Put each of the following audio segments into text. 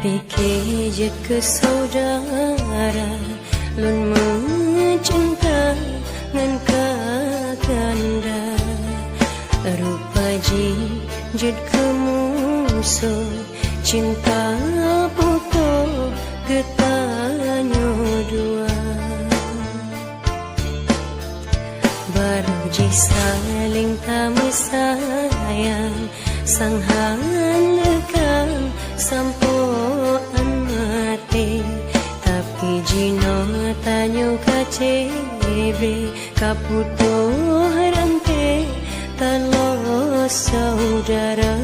Fikir je ke saudara Lun mencinta ngan kakanda Rupa jid ke musuh Cinta putus getanyo dua Baru ji saling tamu sayang Sanghan lekang sampoan mati Tapi jino tanyo kacebe Kaputuh rante talo saudara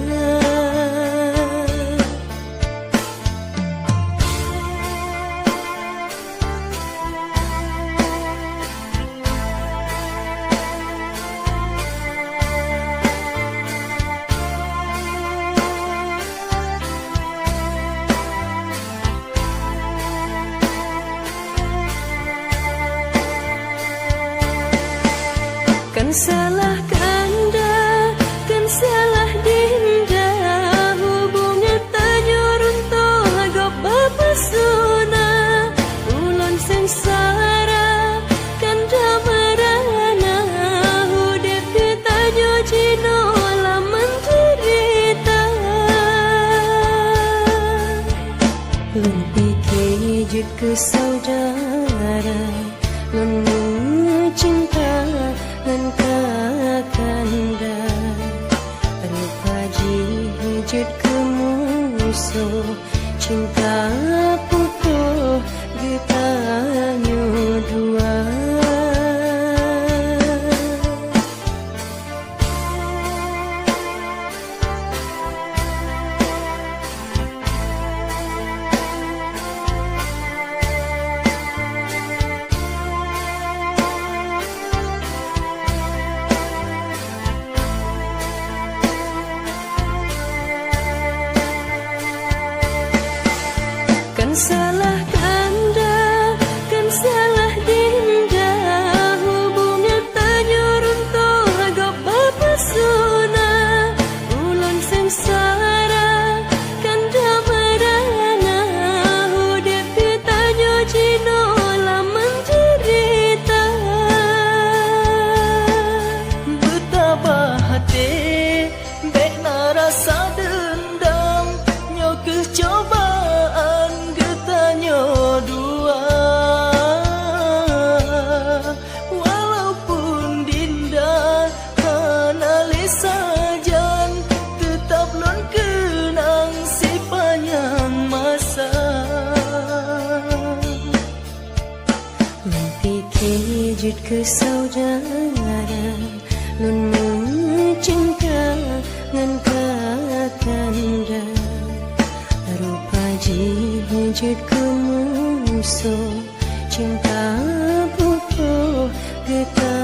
Kan salah kanda, kan salah dinda Hubungan tanyo runtuh agak bapasuna Ulon sengsara, kanda merana Hudip ke tanyo jino laman cerita Lun pikir jud ke saudara Lun mencinta ngan kakanda Rupa jid ke musuh Cinta putuh getanyo dua Kan salah kanda, kan salah dinda Hubungan tanyo runtuh agak bapasuna Ulon sengsara, kanda merana Hudip ke tanyo jino laman cerita Betapa hati, bek narasa dendam Nyo kecobaan dua Walaupun dinda analis sajan Tetap lon kenang sepanjang masa Lun fikir jud ke saudara Lun mencinta ngan kakanda Rupa jid ke musuh Cinta putuh getanyo